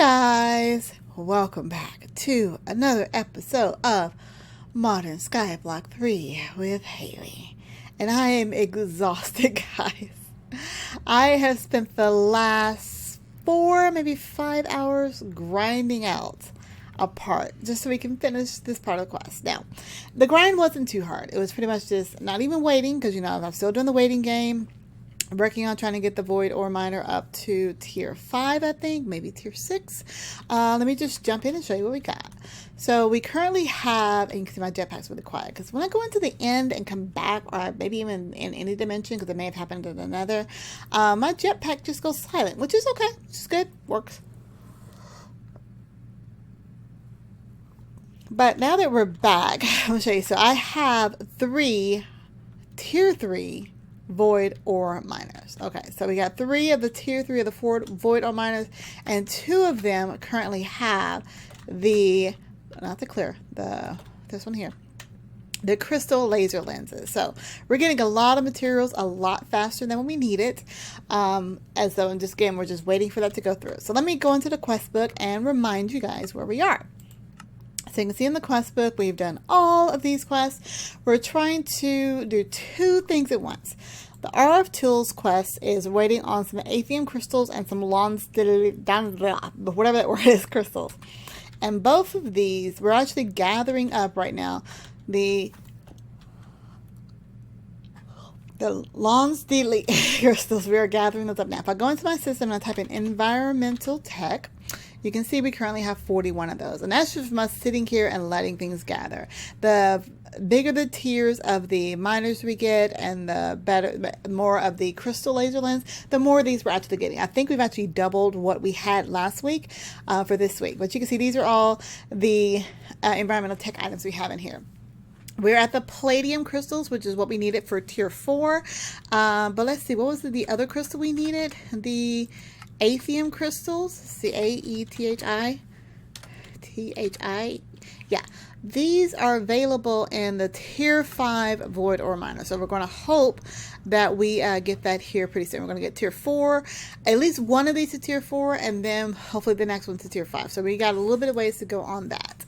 guys, welcome back to another episode of Modern Skyblock 3 with Haliee. And I am exhausted, guys. I have spent the last 4, maybe 5 hours grinding out a part just so we can finish this part of the quest. Now, the grind wasn't too hard. It was pretty much just not even waiting, because, you know, I'm still doing the waiting game. Working on trying to get the void ore miner up to tier 5, I think, maybe tier 6. Let me just jump in and show you what we got. So we currently have, and you can see my jetpack's really quiet, because when I go into the end and come back, or maybe even in any dimension, because it may have happened in another, my jetpack just goes silent, which is okay, which is good, works. But now that we're back, I'm going to show you. So I have 3 tier 3 void ore miners. Okay, so we got 3 of the tier 3 of the 4 void ore miners, and 2 of them currently have the, not the clear, this one here, the crystal laser lenses. So we're getting a lot of materials a lot faster than when we need it. As though in this game we're just waiting for that to go through. So let me go into the quest book and remind you guys where we are. So you can see in the quest book, we've done all of these quests. We're trying to do 2 things at once. The RF Tools quest is waiting on some Atheum crystals and some whatever that word is, crystals. And both of these, we're actually gathering up right now the Lonsdale crystals. We are gathering those up now. If I go into my system and I type in environmental tech, you can see we currently have 41 of those. And that's just from us sitting here and letting things gather. The bigger the tiers of the miners we get, and the better, more of the crystal laser lens, the more of these we're actually getting. I think we've actually doubled what we had last week for this week. But you can see these are all the environmental tech items we have in here. We're at the palladium crystals, which is what we needed for tier 4. But let's see, what was the other crystal we needed? The Atheum crystals, C-A-E-T-H-I, yeah, these are available in the tier 5 void ore miner. So we're going to hope that we get that here pretty soon. We're going to get tier 4, at least one of these to tier 4, and then hopefully the next one to tier 5. So we got a little bit of ways to go on that.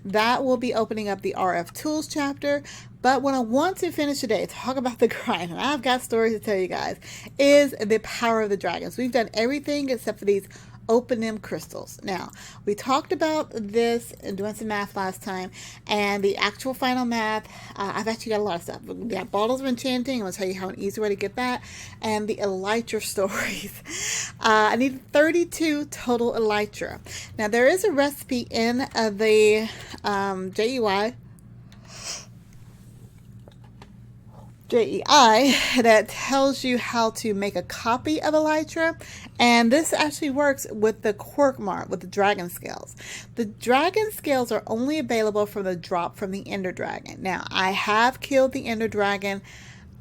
That will be opening up the RF Tools chapter. But what I want to finish today, talk about the grind, and I've got stories to tell you guys, is the power of the dragons. We've done everything except for these open-em crystals. Now, we talked about this and doing some math last time, and the actual final math, I've actually got a lot of stuff. We got bottles of Enchanting. I'm going to tell you how an easy way to get that, and the Elytra stories. I need 32 total Elytra. Now, there is a recipe in the JEI that tells you how to make a copy of Elytra, and this actually works with the quirk mark, with the dragon scales. The dragon scales are only available from the drop from the Ender Dragon. Now, I have killed the Ender Dragon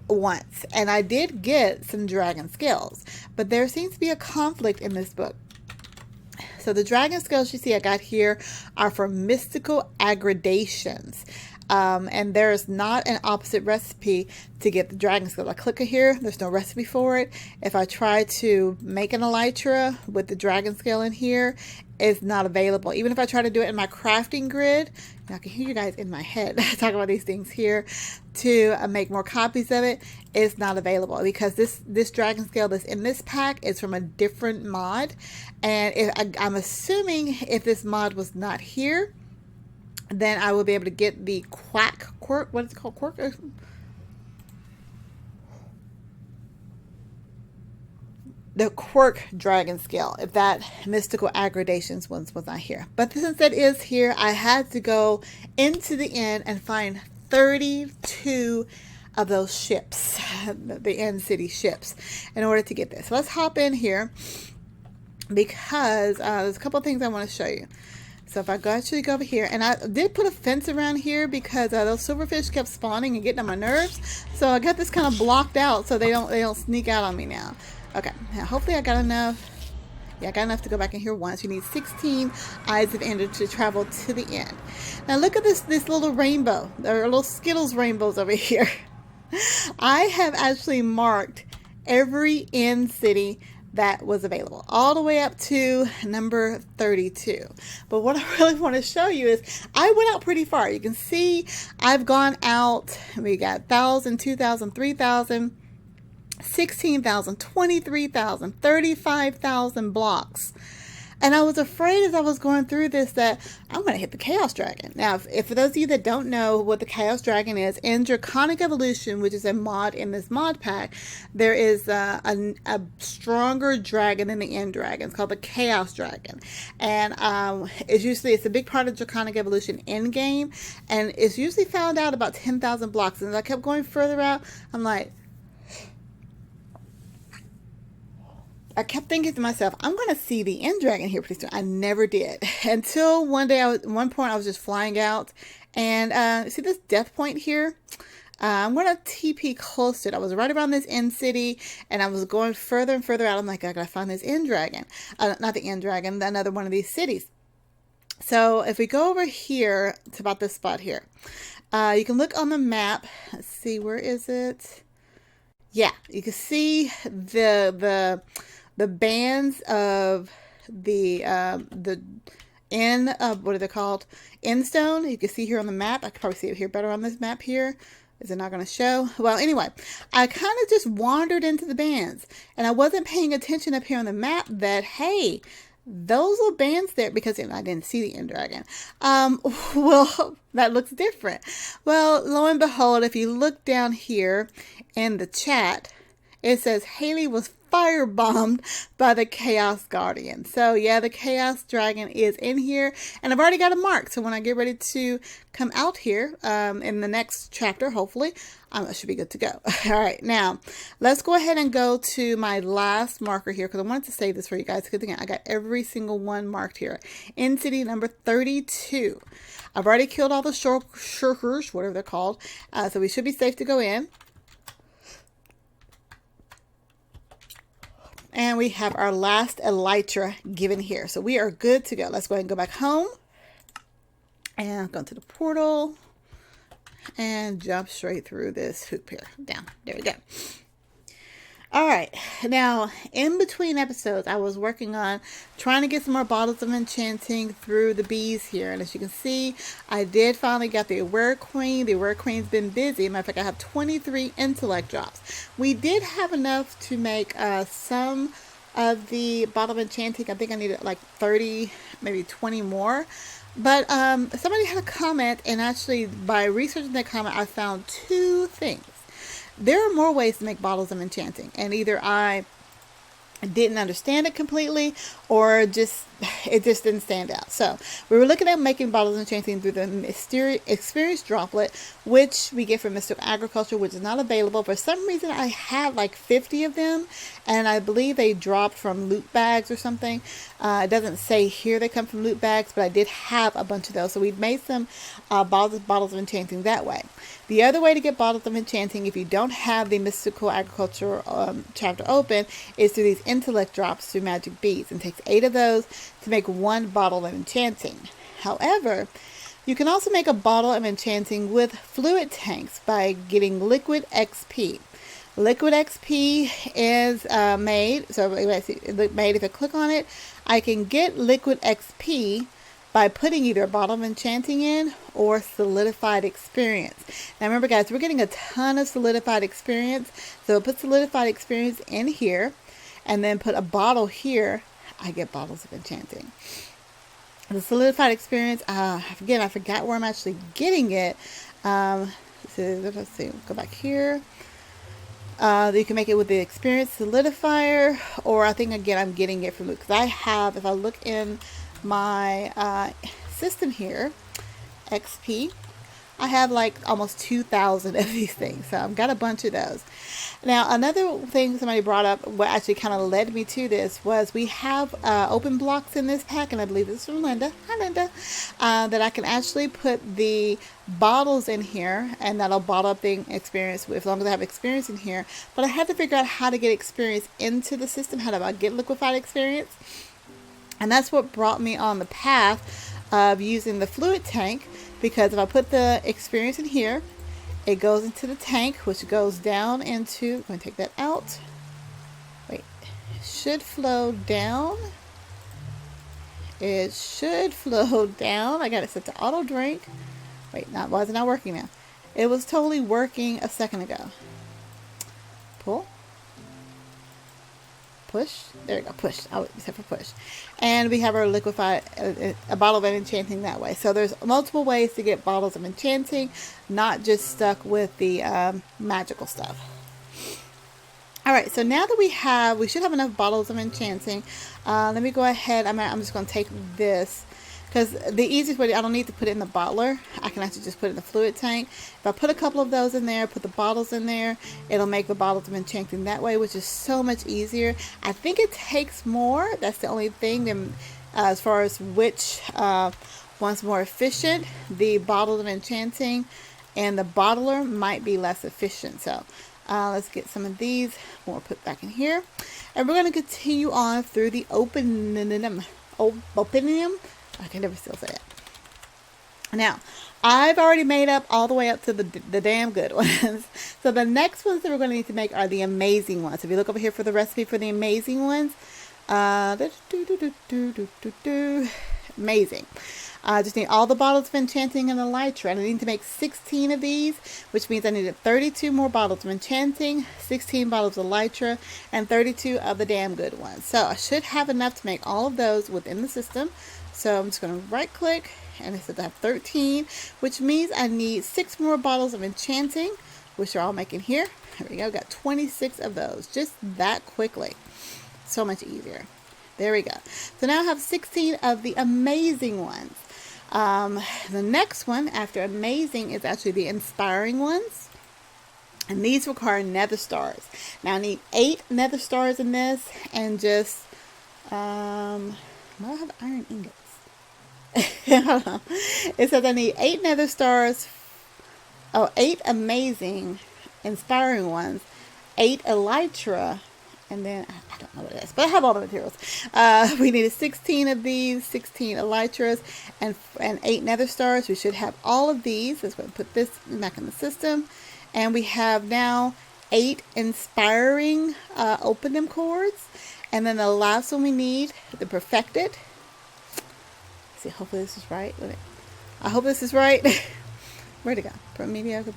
once, and I did get some dragon scales, but there seems to be a conflict in this book. So the dragon scales you see I got here are for mystical aggradations. And there is not an opposite recipe to get the dragon scale. I click it here, there's no recipe for it. If I try to make an Elytra with the dragon scale in here, it's not available. Even if I try to do it in my crafting grid, I can hear you guys in my head talk about these things here, to make more copies of it, it's not available, because this dragon scale that's in this pack is from a different mod. And I'm assuming if this mod was not here, then I will be able to get the quirk, what is it called, quirk? The quirk dragon scale, if that mystical aggradations was not here. But since it is here, I had to go into the end and find 32 of those ships, the end city ships, in order to get this. So let's hop in here, because there's a couple of things I want to show you. So if I actually go over here, and I did put a fence around here because those silverfish kept spawning and getting on my nerves. So I got this kind of blocked out so they don't sneak out on me now. Okay, now hopefully I got enough. Yeah, I got enough to go back in here once. You need 16 Eyes of Ender to travel to the end. Now look at this little rainbow. There are little Skittles rainbows over here. I have actually marked every end city that was available, all the way up to number 32. But what I really want to show you is I went out pretty far. You can see I've gone out, we got 1,000, 2,000, 3,000, 16,000, 23,000, 35,000 blocks. And I was afraid as I was going through this that I'm going to hit the Chaos Dragon. Now, if for those of you that don't know what the Chaos Dragon is, in Draconic Evolution, which is a mod in this mod pack, there is a stronger dragon than the end dragon. It's called the Chaos Dragon. And it's a big part of Draconic Evolution end game. And it's usually found out about 10,000 blocks. And as I kept going further out, I'm like, I kept thinking to myself, I'm going to see the end dragon here pretty soon. I never did. Until one day, at one point, I was just flying out. And see this death point here? I'm going to TP close to it. I was right around this end city. And I was going further and further out. I'm like, I got to find this end dragon. Not the end dragon, another one of these cities. So if we go over here to about this spot here. You can look on the map. Let's see, where is it? Yeah, you can see the bands of the end of, what are they called? End stone. You can see here on the map. I can probably see it here better on this map here. Is it not going to show? Well, anyway, I kind of just wandered into the bands and I wasn't paying attention up here on the map that, hey, those little bands there, because I didn't see the end dragon. Well, that looks different. Well, lo and behold, if you look down here in the chat, it says Haliee was firebombed by the Chaos Guardian. So yeah, the Chaos Dragon is in here, and I've already got a mark. So when I get ready to come out here in the next chapter, hopefully, I should be good to go. All right, now let's go ahead and go to my last marker here because I wanted to save this for you guys. Because again, I got every single one marked here. In city number 32. I've already killed all the shirkers, whatever they're called. So we should be safe to go in. And we have our last elytra given here. So we are good to go. Let's go ahead and go back home. And go to the portal. And jump straight through this hoop here. Down. There we go. All right. Now, in between episodes, I was working on trying to get some more bottles of enchanting through the bees here. And as you can see, I did finally get the Aware Queen. The Aware Queen's been busy. Matter of fact, I have 23 intellect drops. We did have enough to make some of the bottle of enchanting. I think I needed like 30, maybe 20 more. But somebody had a comment, and actually by researching that comment, I found two things. There are more ways to make bottles of enchanting, and either I didn't understand it completely or it just didn't stand out. So we were looking at making bottles of enchanting through the experience droplet, which we get from Mystical Agriculture, which is not available. For some reason, I had like 50 of them, and I believe they dropped from loot bags or something. It doesn't say here they come from loot bags, but I did have a bunch of those. So we made some bottles of enchanting that way. The other way to get bottles of enchanting, if you don't have the Mystical Agriculture chapter open, is through these intellect drops through Magic Beads. And it takes 8 of those to make 1 bottle of enchanting. However, you can also make a bottle of enchanting with fluid tanks by getting liquid XP. Liquid XP is made, so if I click on it, I can get liquid XP by putting either a bottle of enchanting in or solidified experience. Now remember guys, we're getting a ton of solidified experience. So put solidified experience in here and then put a bottle here. I get bottles of enchanting. The solidified experience, again, I forgot where I'm actually getting it. So let's see, go back here. You can make it with the experience solidifier, or I think again I'm getting it from, because I have, if I look in my system here, XP, I have like almost 2,000 of these things, so I've got a bunch of those. Now another thing somebody brought up, what actually kind of led me to this, was we have open blocks in this pack, and I believe this is from Linda. Hi Linda. That I can actually put the bottles in here, and that'll bottle up the experience as long as I have experience in here. But I had to figure out how to get experience into the system, how to get liquefied experience. And that's what brought me on the path of using the fluid tank, because if I put the experience in here, it goes into the tank, which goes down into, I'm going to take that out. Wait, should flow down. It should flow down. I got it set to auto drink. Wait, why is it not working now? It was totally working a second ago. Pull. Push. There we go. Push. I said for push. And we have our liquefied, a bottle of enchanting that way. So there's multiple ways to get bottles of enchanting, not just stuck with the magical stuff. Alright, so now that we should have enough bottles of enchanting. Let me go ahead. I'm just going to take this, because the easiest way, I don't need to put it in the bottler. I can actually just put it in the fluid tank. If I put a couple of those in there, put the bottles in there, it'll make the bottles of enchanting that way, which is so much easier. I think it takes more. That's the only thing. As far as which one's more efficient, the bottle of enchanting and the bottler might be less efficient. So let's get some of these. We'll put back in here. And we're going to continue on through the opening. I can never still say it. Now, I've already made up all the way up to the damn good ones. So the next ones that we're going to need to make are the amazing ones. If you look over here for the recipe for the amazing ones, amazing. I just need all the bottles of enchanting and elytra, and I need to make 16 of these, which means I needed 32 more bottles of enchanting, 16 bottles of elytra, and 32 of the damn good ones. So I should have enough to make all of those within the system. So I'm just going to right click, and it says I have 13, which means I need 6 more bottles of enchanting, which are all making here. There we go. Got 26 of those just that quickly. So much easier. There we go. So now I have 16 of the amazing ones. The next one after amazing is actually the inspiring ones. And these require nether stars. Now I need 8 nether stars in this, and just, I have iron ingots. It says I need 8 nether stars. 8 amazing inspiring ones, 8 elytra, and then I don't know what it is, but I have all the materials. We needed 16 of these, 16 elytras, and 8 nether stars. We should have all of these. Let's go and put this back in the system. And we have now 8 inspiring open them cords. And then the last one we need, the perfected. Let's see, hopefully this is right. I hope this is right. Where'd it go? From mediocre,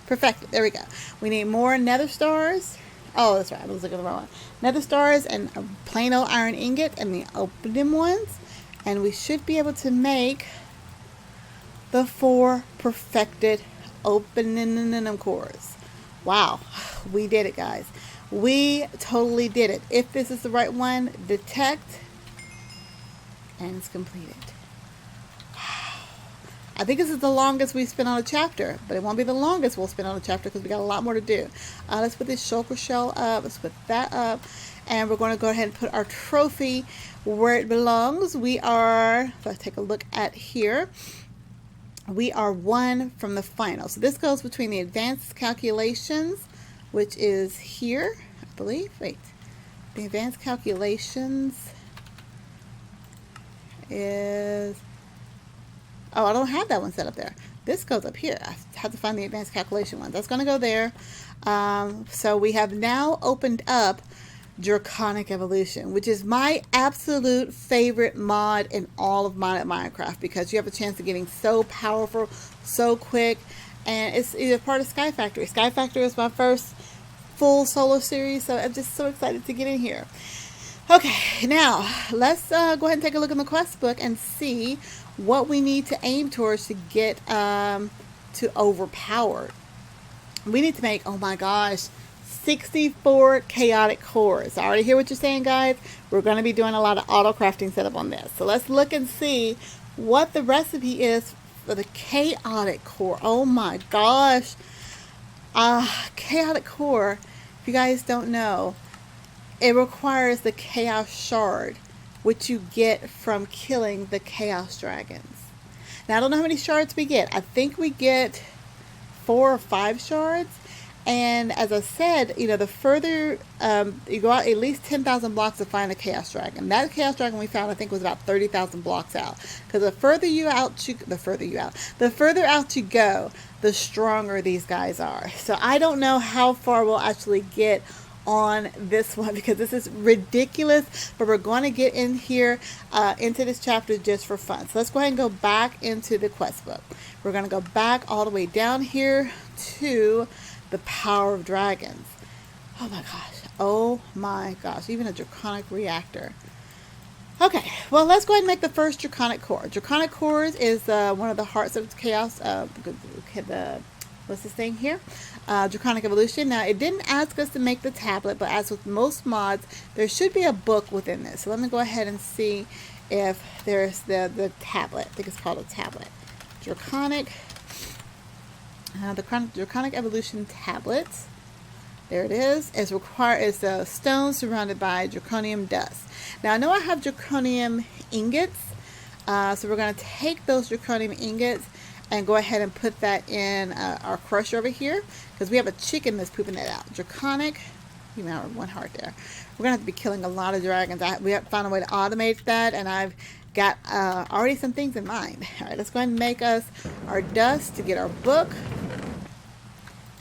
perfected. There we go. We need more nether stars. Oh, that's right. I was looking at the wrong one. Nether stars and a plain old iron ingot and the open them ones. And we should be able to make the 4 perfected open them cores. Wow. We did it, guys. We totally did it. If this is the right one, detect, and it's completed. I think this is the longest we've spent on a chapter, but it won't be the longest we'll spend on a chapter because we got a lot more to do. Let's put this shulker shell up. Let's put that up. And we're going to go ahead and put our trophy where it belongs. We are, let's take a look at here. We are 1 from the final. So this goes between the advanced calculations, which is here, I believe. Wait. The advanced calculations is... Oh, I don't have that one set up there. This goes up here. I have to find the advanced calculation one. That's going to go there. So we have now opened up Draconic Evolution, which is my absolute favorite mod in all of modded Minecraft, because you have a chance of getting so powerful, so quick, and it's either part of Sky Factory. Sky Factory is my first full solo series, so I'm just so excited to get in here. Okay, now let's go ahead and take a look in the quest book and see what we need to aim towards to get to overpowered. We need to make, oh my gosh, 64 chaotic cores. I already hear what you're saying, guys. We're going to be doing a lot of auto crafting setup on this. So let's look and see what the recipe is for the chaotic core. Oh my gosh. Chaotic core, if you guys don't know, it requires the chaos shard, which you get from killing the chaos dragons. Now I don't know how many shards we get. I think we get 4 or 5 shards. And as I said, you know, the further you go out, at least 10,000 blocks to find a chaos dragon. That chaos dragon we found, I think, was about 30,000 blocks out. Because the further out you go, the stronger these guys are. So I don't know how far we'll actually get on this one because this is ridiculous, but we're going to get in here into this chapter just for fun. So let's go ahead and go back into the quest book. We're going to go back all the way down here to the Power of Dragons. Oh my gosh. Oh my gosh. Even a Draconic Reactor. Okay, well, let's go ahead and make the first Draconic Core. Draconic Cores is one of the Hearts of Chaos. What's this thing here? Draconic Evolution. Now, it didn't ask us to make the tablet, but as with most mods, there should be a book within this. So let me go ahead and see if there's the tablet. I think it's called a tablet. The Draconic Evolution tablet. There it is. It's a stone surrounded by draconium dust. Now, I know I have draconium ingots, so we're going to take those draconium ingots and go ahead and put that in our crusher over here, because we have a chicken that's pooping that out. Draconic, you know, one heart there. We're going to have to be killing a lot of dragons. We have to find a way to automate that, and I've got already some things in mind. All right, let's go ahead and make us our dust to get our book.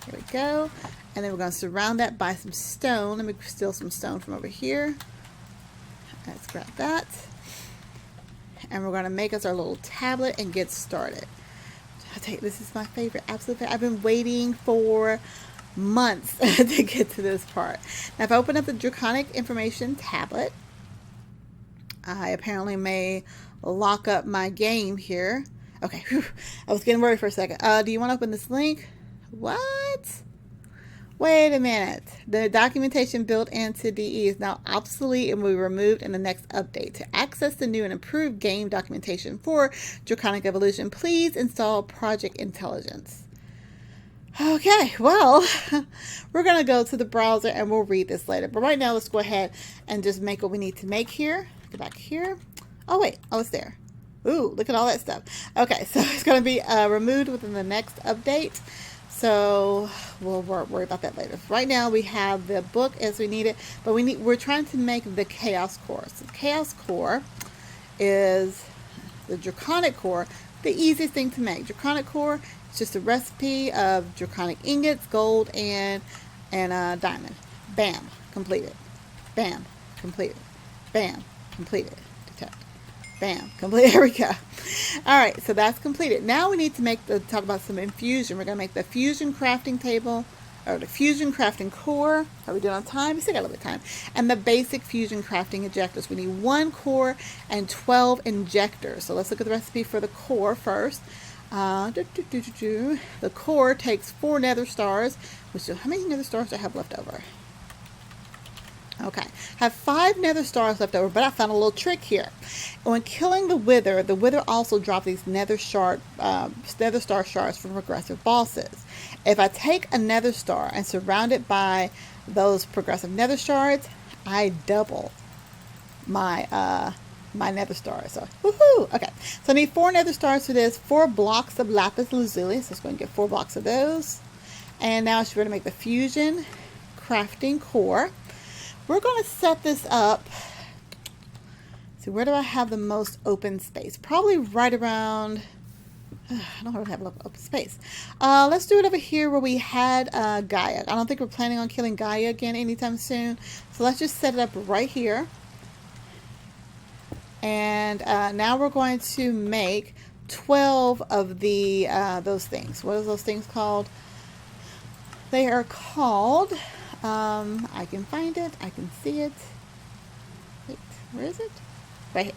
There we go. And then we're going to surround that by some stone. Let me steal some stone from over here. Let's grab that. And we're going to make us our little tablet and get started. I'll tell you, this is my favorite. Absolute favorite. I've been waiting for months to get to this part. Now, if I open up the Draconic Information tablet, I apparently may lock up my game here. Okay, whew. I was getting worried for a second. Do you want to open this link? What? Wait a minute. The documentation built into DE is now obsolete and will be removed in the next update. To access the new and improved game documentation for Draconic Evolution, please install Project Intelligence. Okay, well, we're going to go to the browser and we'll read this later. But right now, let's go ahead and just make what we need to make here. Go back here. Oh, wait. Oh, it's there. Ooh, look at all that stuff. Okay, so it's going to be removed within the next update. So we'll worry about that later. Right now we have the book as we need it, but we're trying to make the Chaos Core. So the Chaos Core is the Draconic Core, the easiest thing to make. Draconic Core is just a recipe of draconic ingots, gold, and diamond. Bam, completed. Bam, completed. Bam, completed. Detect. Bam, complete. There we go. All right, so that's completed. Now we need to talk about some infusion. We're going to make the fusion crafting table, or the fusion crafting core. Are we doing on time? We still got a little bit of time. And the basic fusion crafting injectors. We need 1 core and 12 injectors. So let's look at the recipe for the core first. The core takes 4 nether stars. How many nether stars do I have left over? Okay, have 5 nether stars left over, but I found a little trick here. When killing the wither also drops these nether star shards from progressive bosses. If I take a nether star and surround it by those progressive nether shards, I double my my nether stars. So, woohoo! Okay, so I need 4 nether stars for this, 4 blocks of lapis lazuli. So let's go and get 4 blocks of those. And now we're going to make the fusion crafting core. We're going to set this up. See, where do I have the most open space? Probably right around. I don't really have a lot of open space. Let's do it over here where we had Gaia. I don't think we're planning on killing Gaia again anytime soon. So let's just set it up right here. And now we're going to make 12 of the those things. What are those things called? They are called. I can find it. I can see it. Wait, where is it? Right here.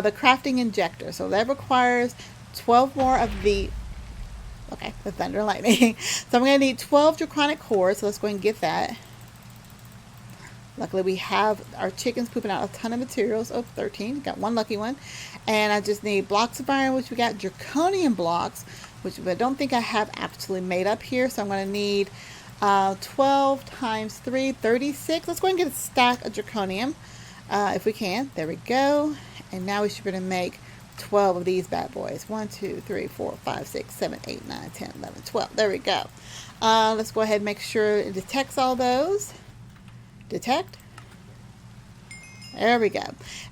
The crafting injector. So that requires 12 more of the. Okay, the thunder and lightning. So I'm going to need 12 draconic cores. So let's go and get that. Luckily, we have our chickens pooping out a ton of materials. Oh, 13. Got 1 lucky one. And I just need blocks of iron, which we got draconian blocks, which I don't think I have actually made up here. So I'm going to need 12 times 3, 36. Let's go and get a stack of draconium if we can. There we go. And now we should be able to make 12 of these bad boys. 1, 2, 3, 4, 5, 6, 7, 8, 9, 10, 11, 12. There we go. Let's go ahead and make sure it detects all those. Detect. There we go.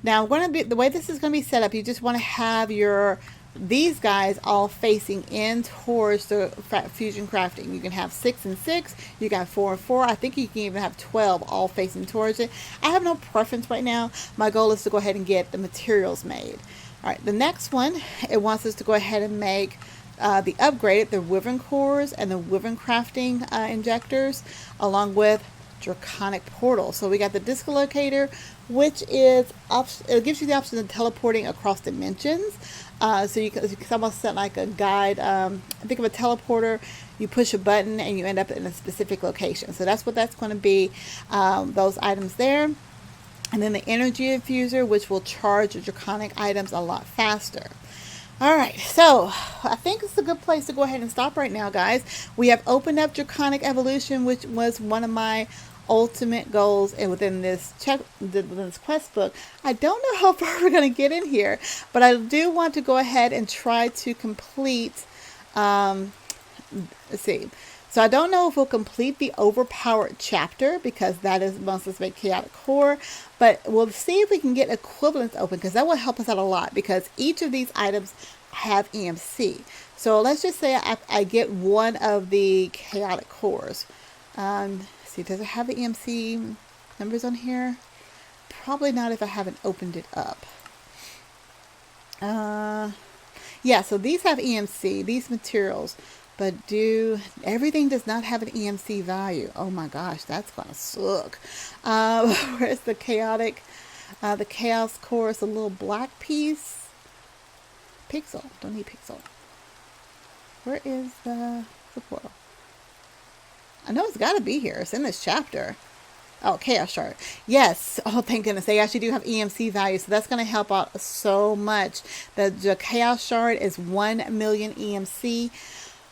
Now, the way this is going to be set up, you just want to have your these guys all facing in towards the fusion crafting. You can have 6 and 6, you got 4 and 4. I think you can even have 12 all facing towards it. I have no preference right now. My goal is to go ahead and get the materials made. All right, the next one, it wants us to go ahead and make the upgraded, the Wyvern cores and the Wyvern crafting injectors, along with Draconic portal. So we got the disc locator, which is it gives you the option of teleporting across dimensions. So you can, it's almost set like a guide. Think of a teleporter. You push a button and you end up in a specific location. So that's what that's going to be. Those items there. And then the energy infuser, which will charge the draconic items a lot faster. Alright, so I think it's a good place to go ahead and stop right now, guys. We have opened up Draconic Evolution, which was one of my ultimate goals within this quest book. I don't know how far we're going to get in here, but I do want to go ahead and try to complete, let's see. So I don't know if we'll complete the overpowered chapter, because that is wants us to make chaotic core, but we'll see if we can get equivalents open, because that will help us out a lot, because each of these items have EMC. So let's just say I get one of the chaotic cores. See, does it have the EMC numbers on here? Probably not if I haven't opened it up. Yeah, so these have EMC, these materials. But everything does not have an EMC value. Oh my gosh, that's gonna suck. Where's the chaotic, the chaos core is a little black piece. Pixel, don't need pixel. Where is the portal? I know it's gotta be here, it's in this chapter. Oh, chaos shard. Yes. Oh, thank goodness. They actually do have EMC value. So that's going to help out so much. The chaos shard is 1 million EMC.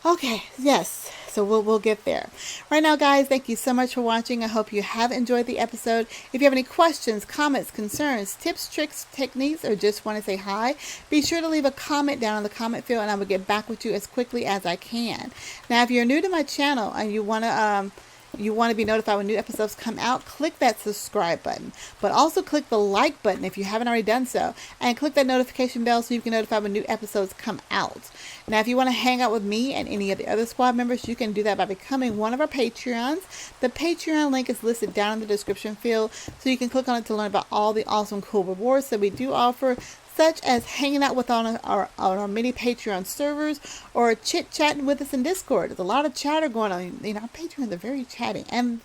Okay, yes, so we'll get there. Right now, guys, thank you so much for watching. I hope you have enjoyed the episode. If you have any questions, comments, concerns, tips, tricks, techniques, or just want to say hi, be sure to leave a comment down in the comment field, and I will get back with you as quickly as I can. Now, if you're new to my channel and you want to be notified when new episodes come out, click that subscribe button. But also click the like button if you haven't already done so. And click that notification bell so you can be notified when new episodes come out. Now, if you want to hang out with me and any of the other squad members, you can do that by becoming one of our Patreons. The Patreon link is listed down in the description field, so you can click on it to learn about all the awesome, cool rewards that we do offer, such as hanging out with on our mini Patreon servers, or chit-chatting with us in Discord. There's a lot of chatter going on. You know, our Patreons are very chatty, and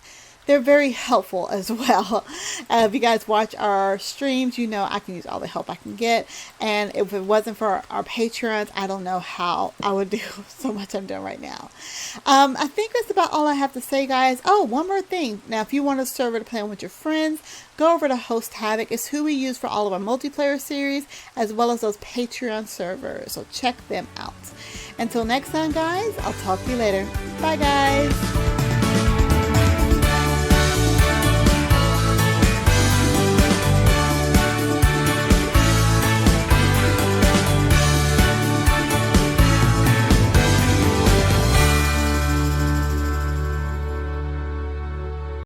they're very helpful as well. If you guys watch our streams, you know I can use all the help I can get. And if it wasn't for our Patreons, I don't know how I would do so much I'm doing right now. I think that's about all I have to say, guys. Oh, one more thing. Now, if you want a server to play with your friends, go over to Host Havoc. It's who we use for all of our multiplayer series, as well as those Patreon servers. So check them out. Until next time, guys, I'll talk to you later. Bye, guys.